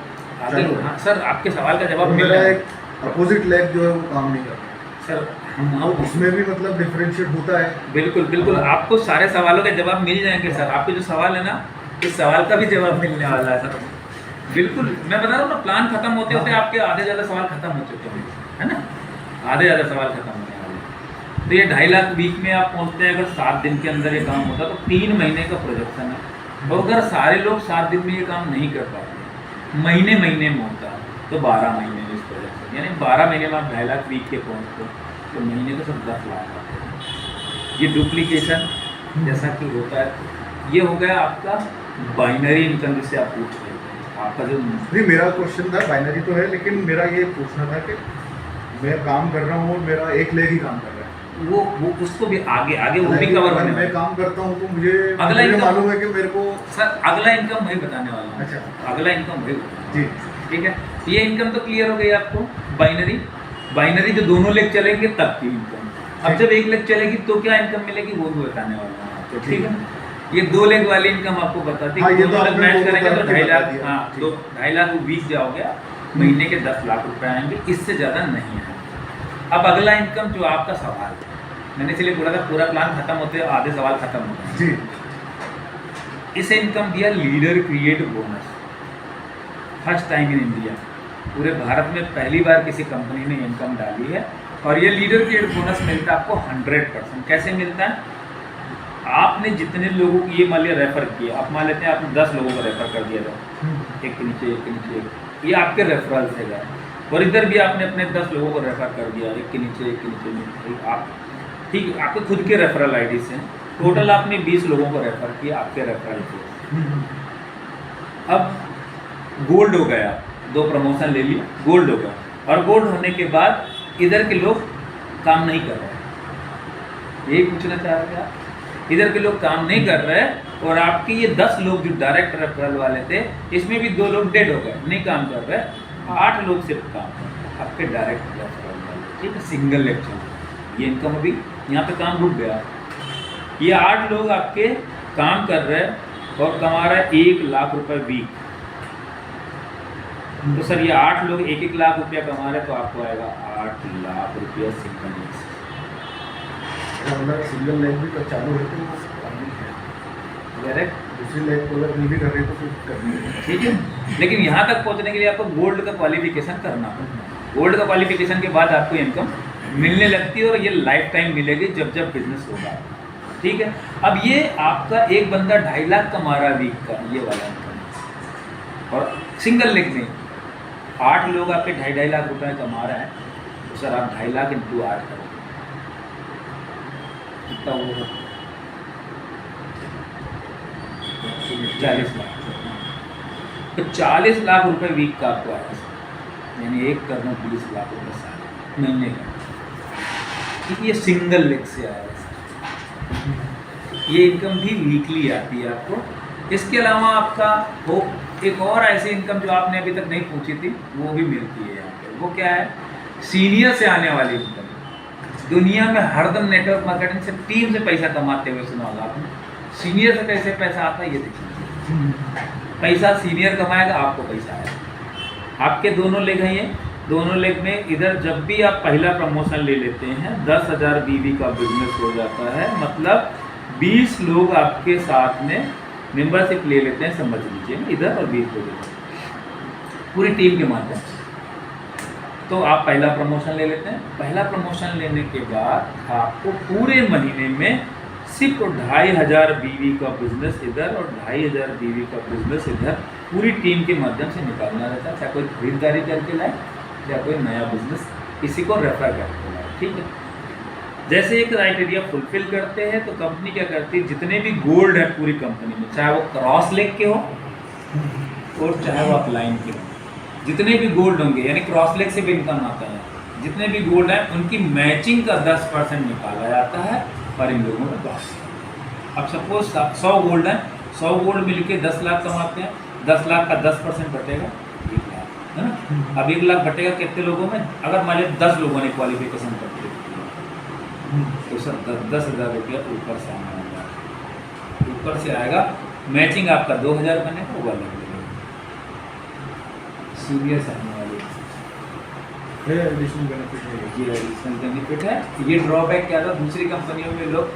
S1: आगे। हाँ सर, आपके सवाल का जवाब मिल
S2: मेरा
S1: रहा है।
S2: एक अपोजिट लेग जो है वो काम नहीं कर रहा
S1: सर हम
S2: उसमें भी मतलब डिफरेंशिएट होता है।
S1: बिल्कुल बिल्कुल, आपको सारे सवालों के जवाब मिल जाएंगे सर। आपके जो सवाल है ना, इस सवाल का भी जवाब मिलने वाला है सर। बिल्कुल, मैं बता रहा हूँ ना, प्लान खत्म होते होते आपके आधे ज़्यादा सवाल खत्म हो चुके हैं, है ना, आधे ज़्यादा सवाल खत्म होने वाले। तो ये 2.5 लाख वीक में आप पहुँचते हैं। अगर 7 दिन के अंदर ये काम होता तो 3 महीने का प्रोजेक्शन है। और अगर सारे लोग 7 दिन में ये काम नहीं कर पाते, महीने महीने में होता तो 12 महीने में इस प्रोजेक्शन, यानी 12 महीने में आप 2.5 लाख वीक के पहुँचते तो महीने का सब 10 लाख आते हैं। ये डुप्लीकेशन जैसा कि होता है, ये हो गया आपका बाइनरी इनकम जिससे आप पूछ रहे हैं। आपका जो
S2: नहीं, मेरा क्वेश्चन था बाइनरी तो है, लेकिन मेरा ये पूछना था कि मैं काम कर रहा हूँ और मेरा एक लेग ही काम कर रहा है,
S1: वो उसको भी आगे वो भी कवर होने
S2: मैं
S1: वाला
S2: काम करता हूँ तो मुझे
S1: अगला इनकम
S2: मालूम है कि मेरे को
S1: सर अगला इनकम वही बताने वाला हूँ।
S2: अच्छा।
S1: अगला इनकम वही
S2: जी
S1: ठीक है। ये इनकम तो क्लियर हो गई आपको। बाइनरी जो दोनों लेग चलेंगे तब की इनकम। अब जब एक लेग चलेगी तो क्या इनकम मिलेगी वो भी बताने वाला हूँ आपको, ठीक है। ये 2 लेग वाली इनकम आपको बताती है।
S2: हाँ, ये तो
S1: दोनों लेग
S2: आपने
S1: मैच
S2: वो
S1: करेंगे तो
S2: बता
S1: 2.5 लाख,
S2: दिया।
S1: हाँ, तो 2.5 लाख वीक जाओगे महीने के 10 लाख रुपए आएंगे, इससे ज़्यादा नहीं आएंगे। अब अगला इनकम जो आपका सवाल है, मैंने इसलिए बोला था पूरा प्लान खत्म होते आधे सवाल खत्म होते हैं।
S2: जी।
S1: इसे इनकम दिया leader create bonus, first time in India, पूरे भारत में पहली बार किसी कंपनी ने इनकम डाली है। और ये लीडर क्रिएट बोनस मिलता है आपको 100%। कैसे मिलता है? आपने जितने लोगों को ये मान लिया रेफर किया, आप मान लेते हैं आपने 10 लोगों को रेफर कर दिया था, एक के नीचे एक के नीचे एक, ये आपके रेफरल से गए। और इधर भी आपने अपने 10 लोगों को रेफर कर दिया, एक के नीचे एक के नीचे आप, ठीक है, आपके खुद के रेफरल आईडी से टोटल आपने 20 लोगों को रेफर किया आपके रेफरल से। अब गोल्ड हो गया, 2 प्रमोशन ले लिया, गोल्ड हो गया। और गोल्ड होने के बाद इधर के लोग काम नहीं कर रहे, यही पूछना चाह रहे थे आप? इधर के लोग काम नहीं कर रहे और आपके ये 10 लोग जो डायरेक्ट रेफरल वाले थे, इसमें भी 2 लोग डेड हो गए, नहीं काम कर रहे, 8 लोग सिर्फ काम कर रहे आपके डायरेक्ट रेफरल वाले, ठीक है, सिंगल लेक्चर। ये इनकम अभी यहाँ पे काम रुक गया। ये 8 लोग आपके काम कर रहे और कमा रहे 1 लाख रुपए वीक। तो सर ये 8 लोग 1-1 लाख रुपया कमा रहे, तो आपको आएगा 8 लाख रुपया सिंगल लेग से।
S2: मतलब सिंगल लेग भी तो चालू है तो
S1: डायरेक्ट
S2: दूसरी लेग को अगर नहीं भी कर रहे तो फिर करनी है,
S1: ठीक है। लेकिन यहाँ तक पहुँचने के लिए आपको गोल्ड का क्वालिफिकेशन करना पड़ता। गोल्ड का क्वालिफिकेशन के बाद आपको इनकम मिलने लगती है और ये लाइफ टाइम मिलेगी जब जब बिजनेस होगा, ठीक है। अब ये आपका एक बंदा 2.5 लाख कमा रहा वीक का, ये वाला इनकम, और सिंगल लेग में 8 लोग आपके 2.5 लाख रुपए कमा रहे हैं, तो सर आप 2.5 लाख इंटू 8 करो, कितना होगा? 40 लाख। तो 40 लाख रुपए वीक का आपको आया, यानी 1 करोड़ 20 लाख रुपए साल महीने का, क्योंकि ये सिंगल लेग से आया है। ये इनकम भी वीकली आती है आपको। इसके अलावा आपका वो एक और ऐसी इनकम जो आपने अभी तक नहीं पूछी थी, वो भी मिलती है यहाँ पे। वो क्या है? सीनियर से आने वाली इनकम। दुनिया में हरदम नेटवर्क मार्केटिंग से टीम से पैसा कमाते हुए सुना होगा आपने। सीनियर से कैसे पैसा आता है ये देखिए। पैसा सीनियर कमाएगा, आपको पैसा आएगा। आपके दोनों लेग हैं, ये दोनों लेग में इधर जब भी आप पहला प्रमोशन ले लेते हैं 10,000 बीवी का बिजनेस हो जाता है, मतलब 20 लोग आपके साथ में मेंबरशिप ले लेते हैं, समझ लीजिए इधर, और 20 लोग पूरी टीम के माध्यम से। तो आप पहला प्रमोशन ले लेते हैं। पहला प्रमोशन लेने के बाद आपको पूरे महीने में सिर्फ 2,500 बीवी का बिजनेस इधर और 2,500 बीवी का बिजनेस इधर पूरी टीम के माध्यम से निकालना रहता है। चाहे कोई खरीदारी करके लाए या कोई नया बिजनेस किसी को रेफर करके लाए, ठीक है। जैसे एक क्राइटेरिया फुलफिल करते हैं तो कंपनी क्या करती है, जितने भी गोल्ड है पूरी कंपनी में, चाहे वो क्रॉस लेग के हो और चाहे वो अपलाइन के हो, जितने भी गोल्ड होंगे, यानी क्रॉस लेग से भी इनकम आता है, जितने भी गोल्ड हैं उनकी मैचिंग का 10% निकाला जाता है और इन लोगों का 10। अब सपोज 100 गोल्ड है, 100 गोल्ड मिलके 10 लाख कमाते हैं, 10 लाख का 10% बटेगा 1 लाख, है ना। अब 1 लाख बटेगा कितने लोगों में? अगर मान लीजिए 10 लोगों ने क्वालिफिकेशन करते तो सर 10,000 रुपया ऊपर से आने वाला, ऊपर से आएगा। मैचिंग आपका 2,000 बनेगा, वो अलग लगेगा। सीनियर से आने वाली
S2: एडिशनल बेनिफिट है,
S1: ये एडिशनल बेनिफिट है। ये ड्रॉबैक क्या था, दूसरी कंपनियों में लोग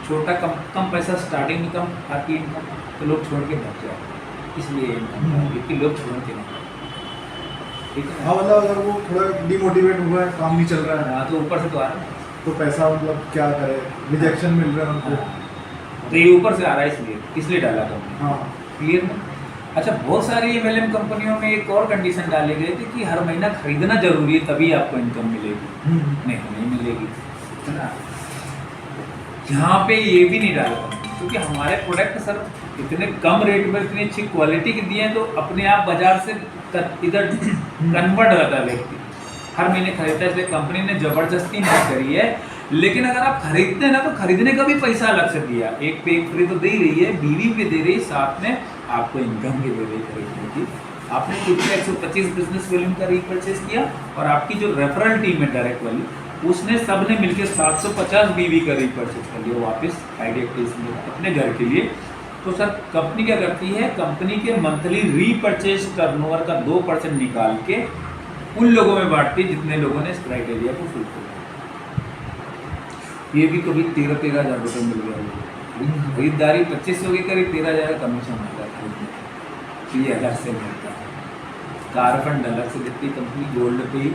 S1: छोटा कम पैसा स्टार्टिंग में कम आती है इनकम, तो लोग छोड़ के भाग जाते हैं, इसलिए इनकम, क्योंकि लोग छोड़ के नहीं, ठीक है।
S2: हाँ, मतलब अगर वो थोड़ा डिमोटिवेट हुआ है, काम नहीं चल रहा है,
S1: हाँ, तो ऊपर से तो आ रहा है,
S2: तो पैसा मतलब क्या करे, रिजेक्शन मिल रहा है उनको।
S1: तो ये ऊपर से आ रहा है, इसलिए डाला कंपनी।
S2: हाँ,
S1: क्लियर ना? अच्छा, बहुत सारी MLM कंपनियों में एक और कंडीशन डाली गई थी कि हर महीना खरीदना जरूरी है, तभी आपको इनकम मिलेगी। नहीं मिलेगी, है ना। यहाँ पे ये भी नहीं डाला, क्योंकि हमारे प्रोडक्ट सर इतने कम रेट में इतनी अच्छी क्वालिटी के दिए हैं, तो अपने आप बाजार से इधर कन्वर्ट होता है व्यक्ति, हर महीने खरीदता है। इसलिए कंपनी ने ज़बरदस्ती नहीं करी है, लेकिन अगर आप खरीदते हैं ना, तो खरीदने का भी पैसा अलग से दिया। एक पे एक फ्री तो दे ही रही है, बीवी भी दे रही है, साथ में आपको इनकम भी दे रही है खरीदने की। आपने खुद से 125 बिजनेस वॉल्यूम का रीपर्चेस किया, और आपकी जो रेफरल टीम है डायरेक्ट वाली, उसने सबने मिलकर 750 बीवी का रीपर्चेस कर लिया वापस आइडिया केस में अपने घर के लिए। तो सर कंपनी क्या करती है, कंपनी के मंथली रीपर्चेज टर्नओवर का 2% निकाल के उन लोगों में बांटती है जितने लोगों ने इस क्राइटेरिया को फुलफिल किया। ये भी कभी 13,000 रुपये मिल गया, खरीदारी 25 होगी, करीब 13,000 का कमीशन मिल रहा है, ये अलग से मिलता है। कारफंड अलग से देती कंपनी गोल्ड पे ही,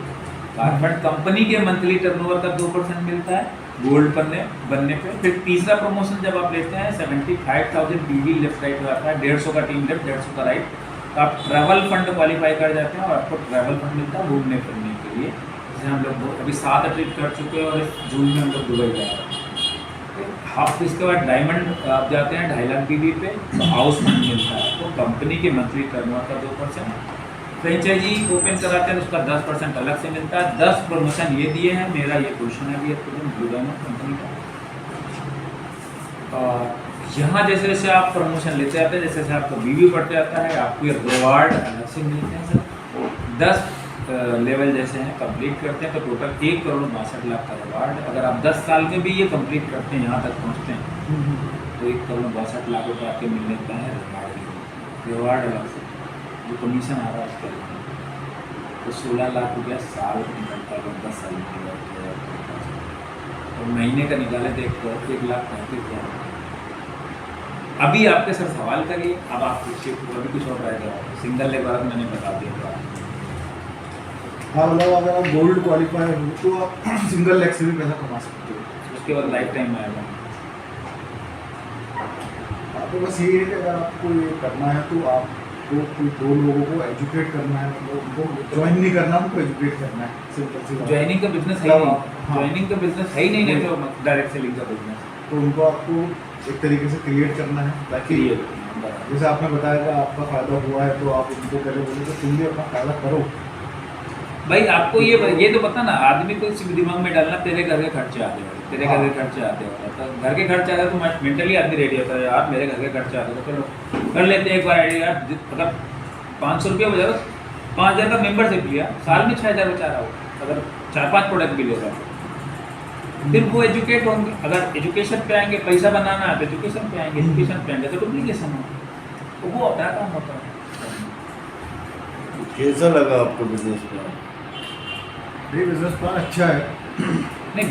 S1: कारफंड कंपनी के मंथली टर्नओवर का 2% मिलता है गोल्ड बनने पे। फिर तीसरा प्रमोशन जब आप लेते हैं 75,000 पीवी लेफ्ट राइट आता है, 150 का टीम लेफ्ट, 150 का राइट, तो आप ट्रैवल फंड क्वालिफाई कर जाते हैं और आपको ट्रैवल फंड मिलता है घूमने फिरने के लिए। जैसे हम लोग अभी 7 ट्रिप कर चुके हैं और इस जून में हम लोग दुबई जा रहे हैं। हाफ इसके बाद डायमंड आप जाते हैं 2.5 लाख पीवी पे, तो हाउस फंड मिलता है। तो कंपनी के मंथली टर्नओवर का 2%, फ्रेंचाइजी ओपन कराते हैं उसका 10% अलग से मिलता है। 10 प्रमोशन ये दिए हैं, मेरा ये पोजीशन है अभी ब्लू डायमंड कंपनी का। और यहाँ जैसे जैसे आप प्रमोशन लेते जाते हैं, जैसे जैसे आपका बीवी बढ़ते जाता है, आपको ये रिवार्ड अलग से मिलते हैं सर। 10 लेवल जैसे हैं कंप्लीट करते हैं तो टोटल 1,62,00,000 का रिवार्ड। अगर आप 10 साल में भी ये कंप्लीट करते हैं, यहाँ तक पहुँचते हैं, तो 1,62,00,000 रुपये आपके मिलने का है रिवार्ड अलग से। जो कमीशन आ रहा है उसके तो 16 लाख रुपया साल निकलता है, 10 साल में। तो महीने का निकाले तो 1,35,000। अभी आपके सर सवाल करिए, अब आप पूछिए, अभी कुछ और रहेगा सिंगल लेग वाला मैंने बता दिया था।
S2: हाँ मतलब अगर आप गोल्ड क्वालिफायर हो तो आप सिंगल लेग से भी पैसा कमा सकते हो,
S1: उसके बाद लाइफ टाइम आएगा।
S2: तो बस ये है कि अगर आपको ये करना है तो आपको कोई 2 लोगों को एजुकेट करना है, मतलब उनको ज्वाइन नहीं करना, उनको एजुकेट करना है, सिंपल सी बात।
S1: ज्वाइनिंग का बिजनेस है ही नहीं,
S2: हाँ।
S1: ज्वाइनिंग का बिजनेस है ही नहीं, तो डायरेक्ट सेलिंग का बिजनेस
S2: तो उनको आपको एक तरीके से क्रिएट करना है, ताकि जैसे आपने बताया कि आपका फ़ायदा हुआ है तो आप उनको पहले बोले तो तुम भी अपना फ़ायदा करो।
S1: भाई आपको ये तो पता ना, आदमी को सिर्फ दिमाग में डालना तेरे घर के खर्चे आते हैं, तेरे घर के खर्चे आते हैं, तो घर के खर्चे आते हैं तो मेंटली आदमी रेडी होता है, यार मेरे घर के खर्चे आते हैं तो चलो कर लेते हैं एक बार आइडिया। यार अगर 500 रुपये हो जाएगा, 5,000 का मेंबरशिप लिया, साल में 6,000 बचा रहा हो, अगर 4-5 प्रोडक्ट भी ले रहा हो, फिर वो एजुकेट होंगे। अगर एजुकेशन पे आएंगे, पैसा बनाना है तो एजुकेशन पे आएंगे, एजुकेशन पे आएंगे तो डुप्लीकेशन हो, तो वो अपना काम होता है।
S4: कैसा लगा आपको बिजनेस प्लान?
S2: ये बिजनेस प्लान अच्छा है।